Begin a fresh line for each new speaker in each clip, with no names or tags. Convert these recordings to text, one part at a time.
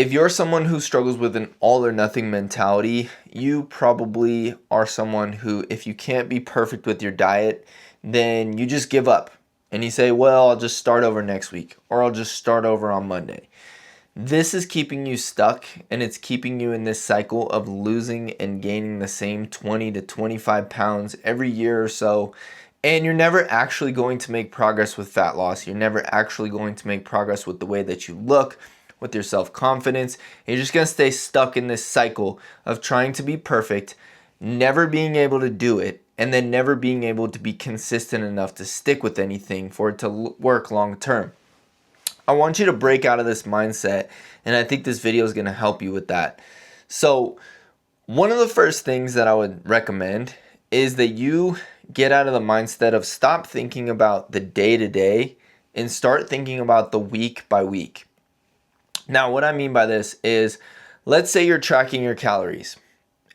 If you're someone who struggles with an all or nothing mentality, you probably are someone who, if you can't be perfect with your diet, then you just give up and you say, well, I'll just start over next week or I'll just start over on Monday. This is keeping you stuck, and it's keeping you in this cycle of losing and gaining the same 20 to 25 pounds every year or so. And you're never actually going to make progress with fat loss. You're never actually going to make progress with the way that you look, with your self-confidence. You're just going to stay stuck in this cycle of trying to be perfect, never being able to do it, and then never being able to be consistent enough to stick with anything for it to work long term. I want you to break out of this mindset, and I think this video is going to help you with that. So, one of the first things that I would recommend is that you get out of the mindset of stop thinking about the day to day and start thinking about the week by week. Now, what I mean by this is, let's say you're tracking your calories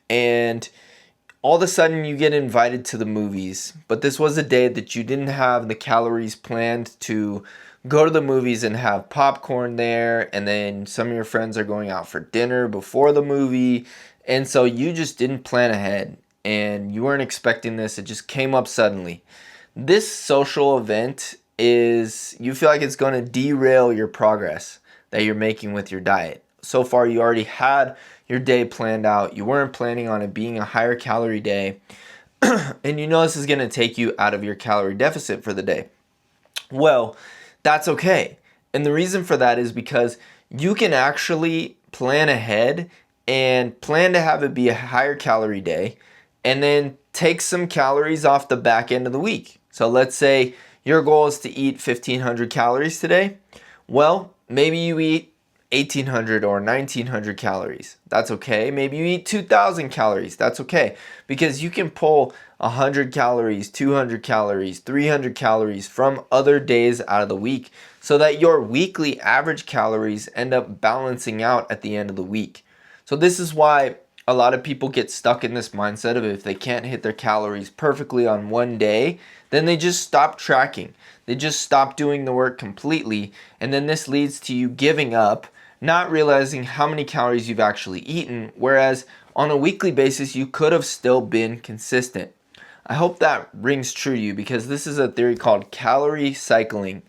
and all of a sudden you get invited to the movies, but this was a day that you didn't have the calories planned to go to the movies and have popcorn there, and then some of your friends are going out for dinner before the movie, and so you just didn't plan ahead and you weren't expecting this. It just came up suddenly. This social event you feel like it's going to derail your progress that you're making with your diet. So far you already had your day planned out. You weren't planning on it being a higher calorie day, and you know this is going to take you out of your calorie deficit for the day. Well, that's okay. And the reason for that is because you can actually plan ahead and plan to have it be a higher calorie day and then take some calories off the back end of the week. So let's say your goal is to eat 1,500 calories today. Well, maybe you eat 1,800 or 1,900 calories. That's okay. Maybe you eat 2,000 calories. That's okay. Because you can pull 100 calories, 200 calories, 300 calories from other days out of the week so that your weekly average calories end up balancing out at the end of the week. So this is why a lot of people get stuck in this mindset of if they can't hit their calories perfectly on one day, then they just stop tracking. They just stop doing the work completely, and then this leads to you giving up, not realizing how many calories you've actually eaten, whereas on a weekly basis you could have still been consistent. I hope that rings true to you, because this is a theory called calorie cycling.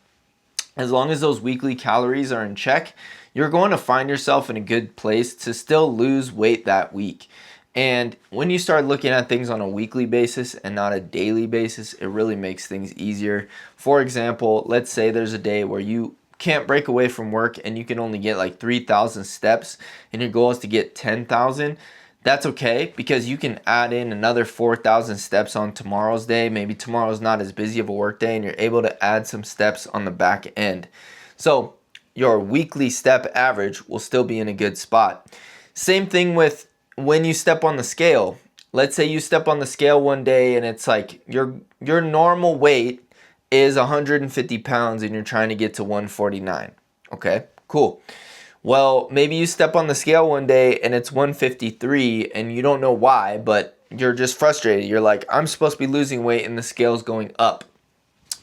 As long as those weekly calories are in check, you're going to find yourself in a good place to still lose weight that week. And when you start looking at things on a weekly basis and not a daily basis, it really makes things easier. For example, let's say there's a day where you can't break away from work and you can only get like 3,000 steps and your goal is to get 10,000. That's okay, because you can add in another 4,000 steps on tomorrow's day. Maybe tomorrow's not as busy of a work day and you're able to add some steps on the back end. So your weekly step average will still be in a good spot. Same thing with when you step on the scale. Let's say you step on the scale one day and it's like your normal weight is 150 pounds and you're trying to get to 149. Okay, cool. Well, maybe you step on the scale one day and it's 153 and you don't know why, but you're just frustrated. You're like, I'm supposed to be losing weight and the scale's going up.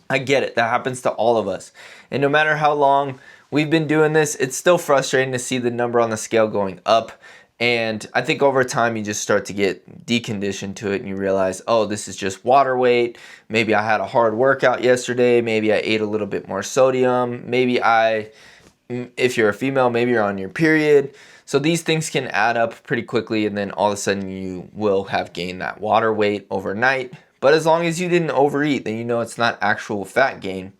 I get it. That happens to all of us. And no matter how long we've been doing this, it's still frustrating to see the number on the scale going up. And I think over time you just start to get deconditioned to it and you realize, oh, this is just water weight. Maybe I had a hard workout yesterday. Maybe I ate a little bit more sodium. If you're a female, maybe you're on your period. So these things can add up pretty quickly, and then all of a sudden you will have gained that water weight overnight. But as long as you didn't overeat, then you know it's not actual fat gain.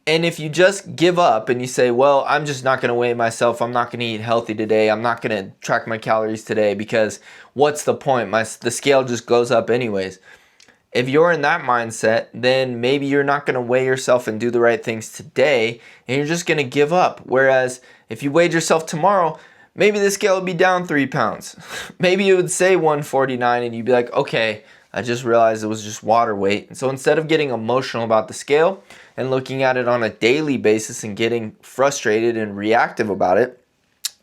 And if you just give up and you say, well, I'm just not going to weigh myself, I'm not going to eat healthy today, I'm not going to track my calories today because what's the point? The scale just goes up anyways. If you're in that mindset, then maybe you're not going to weigh yourself and do the right things today, and you're just going to give up. Whereas if you weighed yourself tomorrow, maybe the scale would be down 3 pounds. Maybe it would say 149 and you'd be like, okay, I just realized it was just water weight. And so instead of getting emotional about the scale and looking at it on a daily basis and getting frustrated and reactive about it,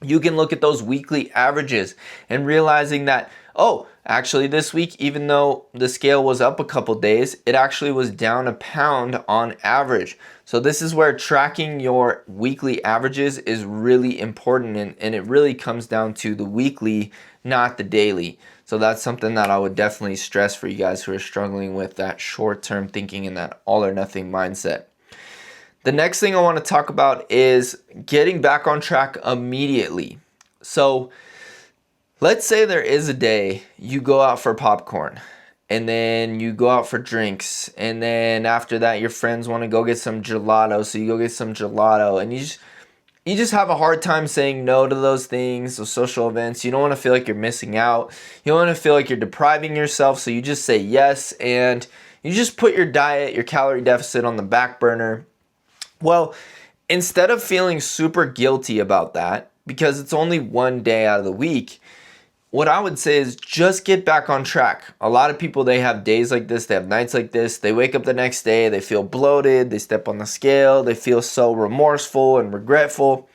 you can look at those weekly averages and realizing that, Oh, actually this week, even though the scale was up a couple days, it actually was down a pound on average. So this is where tracking your weekly averages is really important, and it really comes down to the weekly, not the daily. So that's something that I would definitely stress for you guys who are struggling with that short-term thinking and that all or nothing mindset. The next thing I want to talk about is getting back on track immediately. So let's say there is a day you go out for popcorn and then you go out for drinks, and then after that your friends want to go get some gelato, so you go get some gelato, and you just have a hard time saying no to those things, those social events. You don't want to feel like you're missing out. You don't want to feel like you're depriving yourself, so you just say yes, and you just put your diet, your calorie deficit on the back burner. Well, instead of feeling super guilty about that, because it's only one day out of the week, what I would say is just get back on track. A lot of people, they have days like this, they have nights like this, they wake up the next day, they feel bloated, they step on the scale, they feel so remorseful and regretful.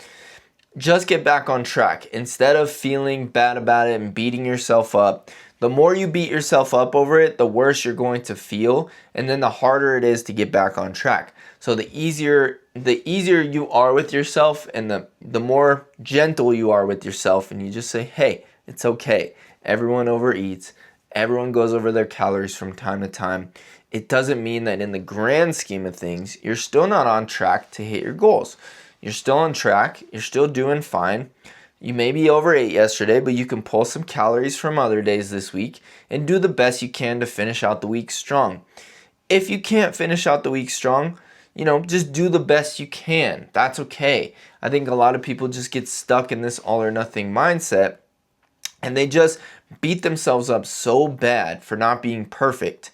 Just get back on track. Instead of feeling bad about it and beating yourself up, the more you beat yourself up over it, the worse you're going to feel, and then the harder it is to get back on track. So the easier you are with yourself, and the more gentle you are with yourself, and you just say, hey, it's okay. Everyone overeats. Everyone goes over their calories from time to time. It doesn't mean that in the grand scheme of things, you're still not on track to hit your goals. You're still on track. You're still doing fine. You maybe overate yesterday, but you can pull some calories from other days this week and do the best you can to finish out the week strong. If you can't finish out the week strong, just do the best you can. That's okay. I think a lot of people just get stuck in this all or nothing mindset, and they just beat themselves up so bad for not being perfect.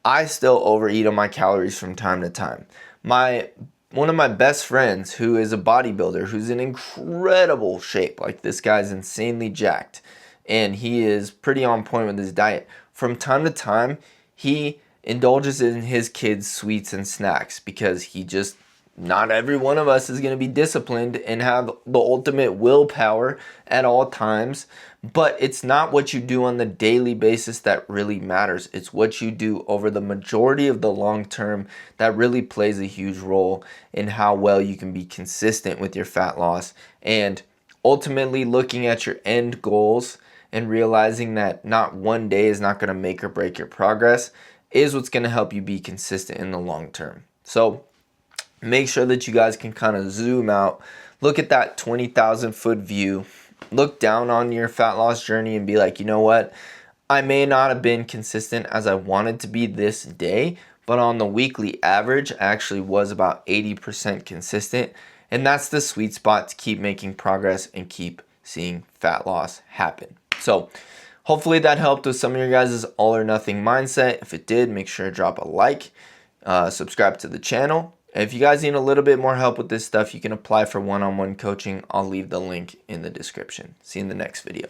I still overeat on my calories from time to time. One of my best friends, who is a bodybuilder, who's in incredible shape, like this guy's insanely jacked, and he is pretty on point with his diet. From time to time, he indulges in his kids' sweets and snacks, because not every one of us is going to be disciplined and have the ultimate willpower at all times. But it's not what you do on the daily basis that really matters. It's what you do over the majority of the long term that really plays a huge role in how well you can be consistent with your fat loss, and ultimately looking at your end goals and realizing that not one day is not going to make or break your progress is what's going to help you be consistent in the long term. So make sure that you guys can kind of zoom out, look at that 20,000 foot view, look down on your fat loss journey and be like, you know what? I may not have been consistent as I wanted to be this day, but on the weekly average, I actually was about 80% consistent. And that's the sweet spot to keep making progress and keep seeing fat loss happen. So hopefully that helped with some of your guys' all or nothing mindset. If it did, make sure to drop a like, subscribe to the channel. If you guys need a little bit more help with this stuff, you can apply for one-on-one coaching. I'll leave the link in the description. See you in the next video.